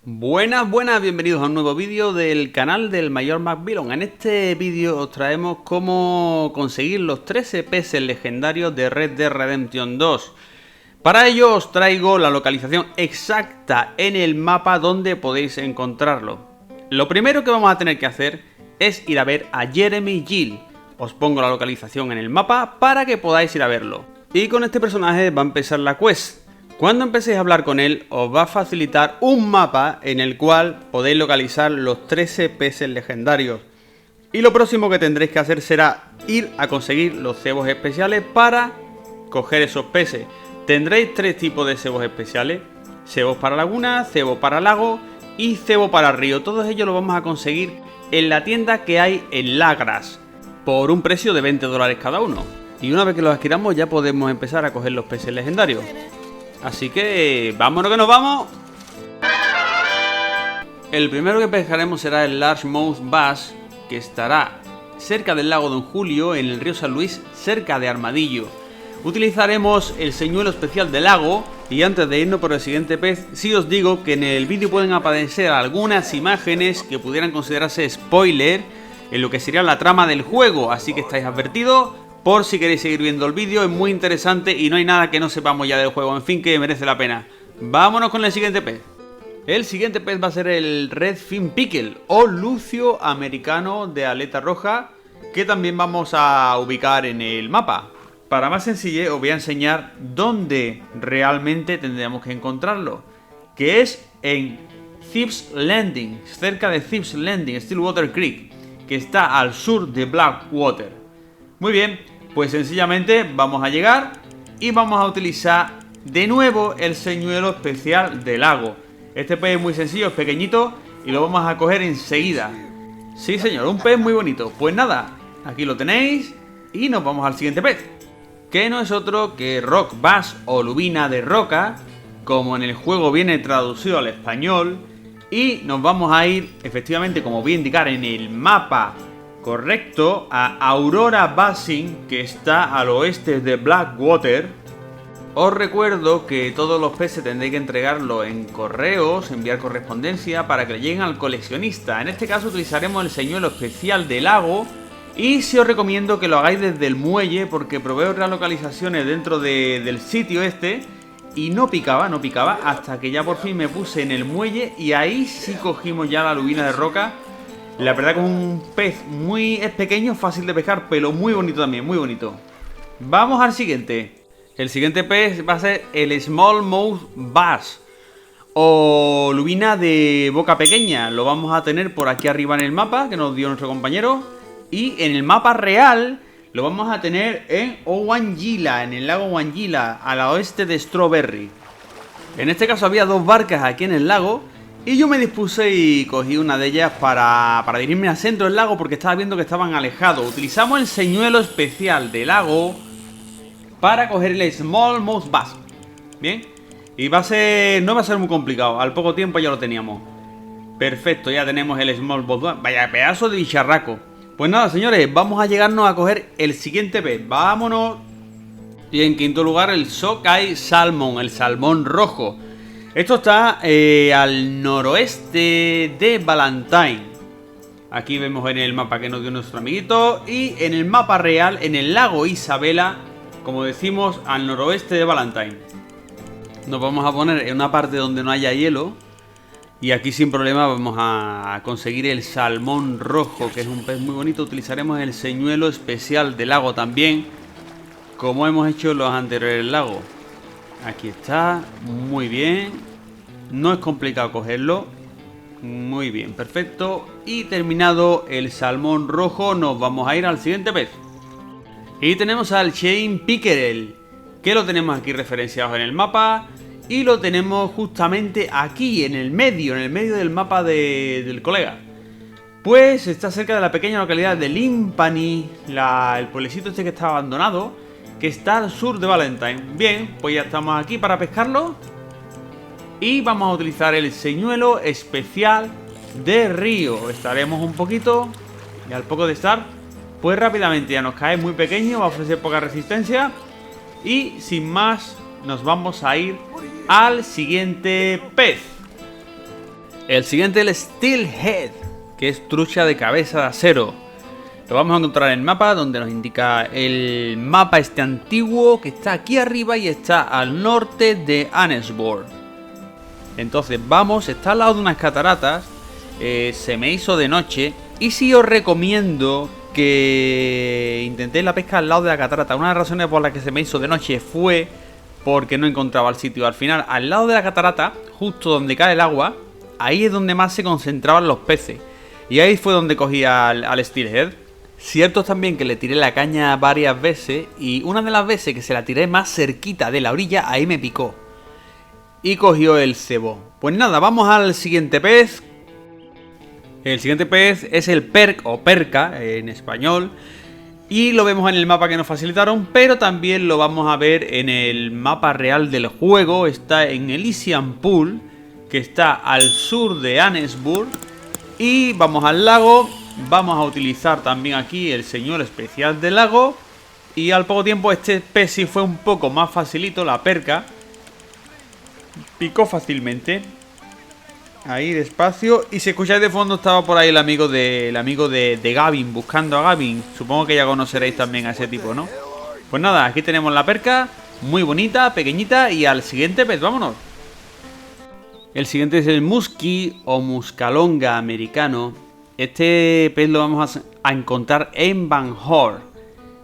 Buenas, bienvenidos a un nuevo vídeo del canal del Mayor McVillain. En este vídeo os traemos cómo conseguir los 13 peces legendarios de Red Dead Redemption 2. Para ello os traigo la localización exacta en el mapa donde podéis encontrarlo. Lo primero que vamos a tener que hacer es ir a ver a Jeremy Gill. Os pongo la localización en el mapa para que podáis ir a verlo. Y con este personaje va a empezar la quest. Cuando empecéis a hablar con él, os va a facilitar un mapa en el cual podéis localizar los 13 peces legendarios. Y lo próximo que tendréis que hacer será ir a conseguir los cebos especiales para coger esos peces. Tendréis tres tipos de cebos especiales: cebos para laguna, cebo para lago y cebo para río. Todos ellos los vamos a conseguir en la tienda que hay en Lagras, por un precio de $20 cada uno. Y una vez que los adquiramos ya podemos empezar a coger los peces legendarios. Así que vámonos que nos vamos. El primero que pescaremos será el Largemouth Bass, que estará cerca del lago Don Julio, en el río San Luis, cerca de Armadillo. Utilizaremos el señuelo especial del lago. Y antes de irnos por el siguiente pez, sí os digo que en el vídeo pueden aparecer algunas imágenes que pudieran considerarse spoiler en lo que sería la trama del juego, así que estáis advertidos por si queréis seguir viendo el vídeo. Es muy interesante y no hay nada que no sepamos ya del juego, en fin, que merece la pena. Vámonos con el siguiente pez. El siguiente pez va a ser el Redfin Pickle o lucio americano de aleta roja, que también vamos a ubicar en el mapa. Para más sencillez os voy a enseñar dónde realmente tendríamos que encontrarlo, que es en Thieves Landing, cerca de Thieves Landing, Stillwater Creek, que está al sur de Blackwater. Muy bien, pues sencillamente vamos a llegar y vamos a utilizar de nuevo el señuelo especial del lago. Este pez es muy sencillo, es pequeñito y lo vamos a coger enseguida. Sí señor, un pez muy bonito. Pues nada, aquí lo tenéis y nos vamos al siguiente pez, que no es otro que Rock Bass o lubina de roca, como en el juego viene traducido al español. Y nos vamos a ir, efectivamente, como voy a indicar en el mapa correcto, a Aurora Basin, que está al oeste de Blackwater. Os recuerdo que todos los peces tendréis que entregarlo en correos, enviar correspondencia para que le lleguen al coleccionista. En este caso utilizaremos el señuelo especial del lago. Y sí os recomiendo que lo hagáis desde el muelle, porque probé otras localizaciones dentro del sitio este y no picaba, hasta que ya por fin me puse en el muelle y ahí sí cogimos ya la lubina de roca. La verdad que es un pez es pequeño, fácil de pescar, pero muy bonito también, muy bonito. Vamos al siguiente. El siguiente pez va a ser el Smallmouth Bass o lubina de boca pequeña. Lo vamos a tener por aquí arriba en el mapa que nos dio nuestro compañero. Y en el mapa real lo vamos a tener en Owanjila, en el lago Owanjila, al oeste de Strawberry. En este caso había dos barcas aquí en el lago y yo me dispuse y cogí una de ellas para dirigirme al centro del lago, porque estaba viendo que estaban alejados. Utilizamos el señuelo especial del lago para coger el Smallmouth Bass. Bien, y no va a ser muy complicado, al poco tiempo ya lo teníamos. Perfecto, ya tenemos el Smallmouth Bass. Vaya pedazo de bicharraco. Pues nada, señores, vamos a llegarnos a coger el siguiente pez. Vámonos. Y en quinto lugar el Sockeye Salmon, el salmón rojo. Esto está al noroeste de Valentine. Aquí vemos en el mapa que nos dio nuestro amiguito. Y en el mapa real, en el lago Isabela, como decimos, al noroeste de Valentine. Nos vamos a poner en una parte donde no haya hielo. Y aquí sin problema vamos a conseguir el salmón rojo, que es un pez muy bonito. Utilizaremos el señuelo especial del lago también, como hemos hecho en los anteriores lagos. Aquí está, muy bien. No es complicado cogerlo. Muy bien, perfecto. Y terminado el salmón rojo, nos vamos a ir al siguiente pez. Y tenemos al Shane Pickerel, que lo tenemos aquí referenciado en el mapa. Y lo tenemos justamente aquí, en el medio del mapa del colega. Pues está cerca de la pequeña localidad de Limpani, el pueblecito este que está abandonado, que está al sur de Valentine. Bien, pues ya estamos aquí para pescarlo. Y vamos a utilizar el señuelo especial de río. Estaremos un poquito, y al poco de estar, pues rápidamente ya nos cae muy pequeño, va a ofrecer poca resistencia. Y sin más, nos vamos a ir al siguiente pez. El siguiente es el Steelhead, que es trucha de cabeza de acero. Lo vamos a encontrar en el mapa, donde nos indica el mapa este antiguo, que está aquí arriba y está al norte de Annesburg. Entonces vamos, está al lado de unas cataratas, se me hizo de noche, y sí os recomiendo que intentéis la pesca al lado de la catarata. Una de las razones por las que se me hizo de noche fue porque no encontraba el sitio. Al final, al lado de la catarata, justo donde cae el agua, ahí es donde más se concentraban los peces. Y ahí fue donde cogí al Steelhead. Cierto es también que le tiré la caña varias veces, y una de las veces que se la tiré más cerquita de la orilla, ahí me picó. Y cogió el cebo. Pues nada, vamos al siguiente pez. El siguiente pez es el perc o perca en español. Y lo vemos en el mapa que nos facilitaron, pero también lo vamos a ver en el mapa real del juego. Está en Elysian Pool, que está al sur de Annesburg. Y vamos al lago. Vamos a utilizar también aquí el señuelo especial del lago. Y al poco tiempo este pez sí fue un poco más facilito, la perca. Picó fácilmente. Ahí despacio. Y si escucháis de fondo, estaba por ahí el amigo de Gavin, buscando a Gavin. Supongo que ya conoceréis también a ese tipo, ¿no? Pues nada, aquí tenemos la perca. Muy bonita, pequeñita. Y al siguiente pez, vámonos. El siguiente es el muskie o muscalonga americano. Este pez lo vamos a encontrar en Van Hoor.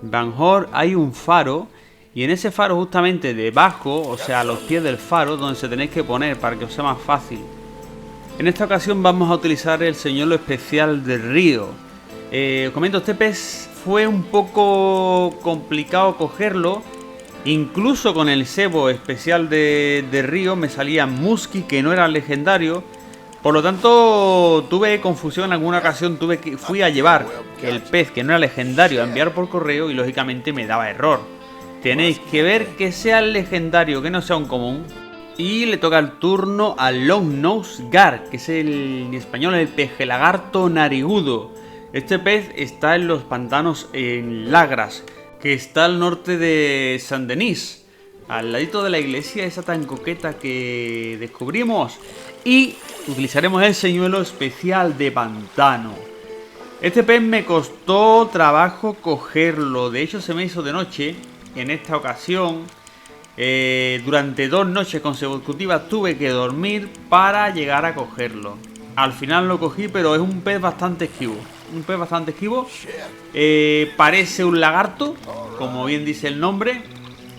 En Van Hoor hay un faro. Y en ese faro justamente debajo, o sea a los pies del faro, donde se tenéis que poner para que os sea más fácil. En esta ocasión vamos a utilizar el señuelo especial del río. Os comento, este pez fue un poco complicado cogerlo. Incluso con el cebo especial de río me salía muskie, que no era legendario. Por lo tanto, tuve confusión en alguna ocasión. Fui a llevar el pez que no era legendario a enviar por correo y lógicamente me daba error. Tenéis que ver que sea el legendario, que no sea un común. Y le toca el turno al Longnose Gar, que es en español el pejelagarto narigudo. Este pez está en los pantanos en Lagras, que está al norte de Saint-Denis, al ladito de la iglesia esa tan coqueta que descubrimos. Y utilizaremos el señuelo especial de pantano. Este pez me costó trabajo cogerlo, de hecho se me hizo de noche. En esta ocasión, durante 2 noches consecutivas tuve que dormir para llegar a cogerlo. Al final lo cogí, pero es un pez bastante esquivo. Un pez bastante esquivo. Parece un lagarto, como bien dice el nombre.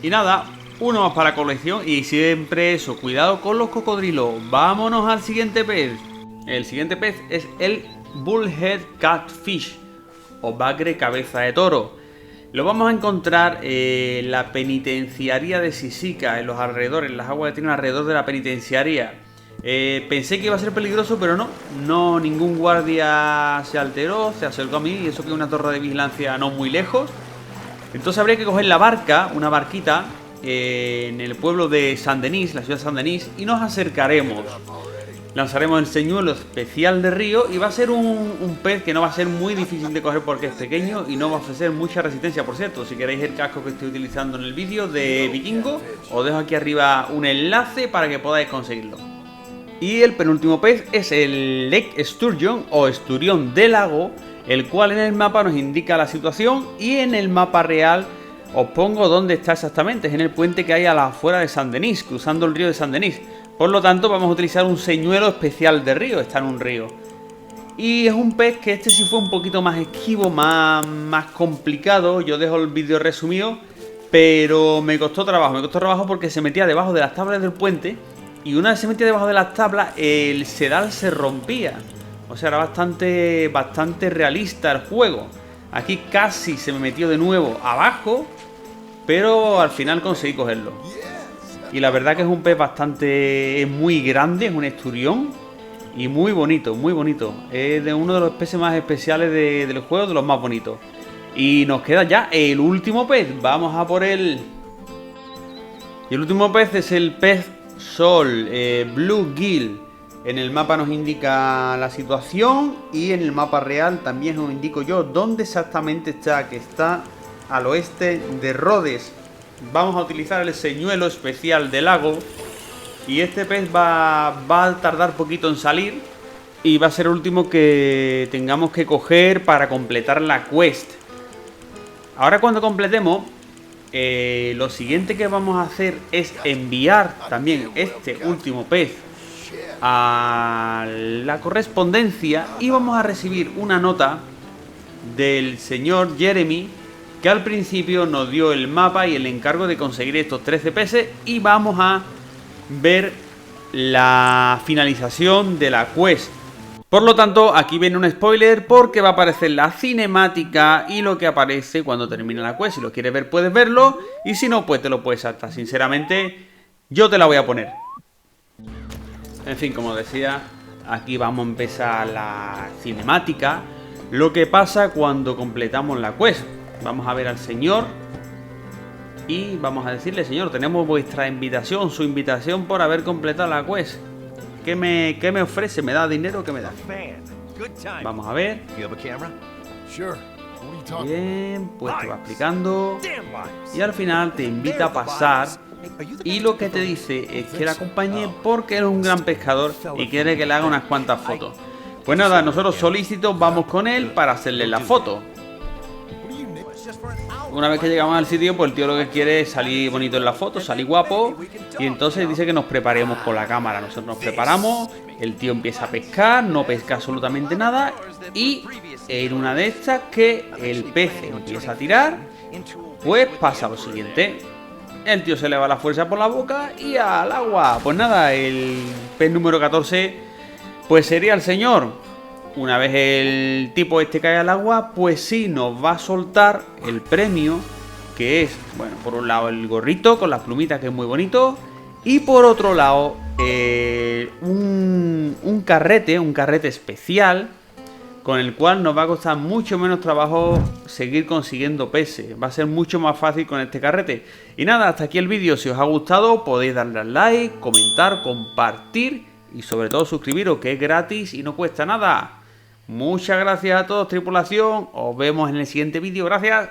Y nada, uno más para la colección. Y siempre eso, cuidado con los cocodrilos. Vámonos al siguiente pez. El siguiente pez es el Bullhead Catfish, o bagre cabeza de toro. Lo vamos a encontrar en la penitenciaría de Sisica, en los alrededores, en las aguas que tienen alrededor de la penitenciaría. Pensé que iba a ser peligroso, pero no, ningún guardia se alteró, se acercó a mí, y eso que es una torre de vigilancia no muy lejos. Entonces habría que coger la barca, una barquita, en el pueblo de Saint-Denis, la ciudad de Saint-Denis, y nos acercaremos. Lanzaremos el señuelo especial de río y va a ser un pez que no va a ser muy difícil de coger porque es pequeño y no va a ofrecer mucha resistencia. Por cierto, si queréis el casco que estoy utilizando en el vídeo de vikingo, os dejo aquí arriba un enlace para que podáis conseguirlo. Y el penúltimo pez es el Lake Sturgeon o esturión de lago, el cual en el mapa nos indica la situación y en el mapa real os pongo dónde está exactamente. Es en el puente que hay a la afuera de Saint-Denis, cruzando el río de Saint-Denis. Por lo tanto vamos a utilizar un señuelo especial de río, está en un río. Y es un pez que este sí fue un poquito más esquivo, más complicado. Yo dejo el vídeo resumido, pero me costó trabajo porque se metía debajo de las tablas del puente. Y una vez se metía debajo de las tablas, el sedal se rompía. O sea, era bastante realista el juego. Aquí casi se me metió de nuevo abajo, pero al final conseguí cogerlo. Y la verdad que es un pez es muy grande, es un esturión y muy bonito, muy bonito. Es de uno de los peces más especiales del juego, de los más bonitos. Y nos queda ya el último pez, vamos a por él. Y el último pez es el pez sol, bluegill. En el mapa nos indica la situación y en el mapa real también os indico yo dónde exactamente está, que está al oeste de Rhodes. Vamos a utilizar el señuelo especial del lago Y este pez va a tardar poquito en salir. Y va a ser el último que tengamos que coger para completar la quest. Ahora cuando completemos, lo siguiente que vamos a hacer es enviar también este último pez a la correspondencia. Y vamos a recibir una nota del señor Jeremy, que al principio nos dio el mapa y el encargo de conseguir estos 13 peces. Y vamos a ver la finalización de la quest. Por lo tanto, aquí viene un spoiler porque va a aparecer la cinemática y lo que aparece cuando termina la quest. Si lo quieres ver, puedes verlo, y si no, pues te lo puedes saltar. Sinceramente, yo te la voy a poner. En fin, como decía, aquí vamos a empezar la cinemática. Lo que pasa cuando completamos la quest. Vamos a ver al señor y vamos a decirle: señor, tenemos vuestra invitación, su invitación por haber completado la quest. ¿Qué me ofrece? ¿Me da dinero? ¿Qué me da? Vamos a ver. Bien, pues te va explicando. Y al final te invita a pasar. Y lo que te dice es que la acompañe porque eres un gran pescador y quiere que le haga unas cuantas fotos. Pues nada, nosotros solícitos vamos con él para hacerle la foto. Una vez que llegamos al sitio, pues el tío lo que quiere es salir bonito en la foto, salir guapo. Y entonces dice que nos preparemos con la cámara. Nosotros nos preparamos, el tío empieza a pescar, no pesca absolutamente nada. Y en una de estas que el pez empieza a tirar, pues pasa lo siguiente. El tío se le va la fuerza por la boca y al agua. Pues nada, el pez número 14 pues sería el señor. Una vez el tipo este cae al agua, pues sí, nos va a soltar el premio, que es, bueno, por un lado el gorrito con las plumitas, que es muy bonito, y por otro lado un carrete especial, con el cual nos va a costar mucho menos trabajo seguir consiguiendo peces. Va a ser mucho más fácil con este carrete. Y nada, hasta aquí el vídeo. Si os ha gustado, podéis darle al like, comentar, compartir y sobre todo suscribiros, que es gratis y no cuesta nada. Muchas gracias a todos, tripulación. Os vemos en el siguiente vídeo. Gracias.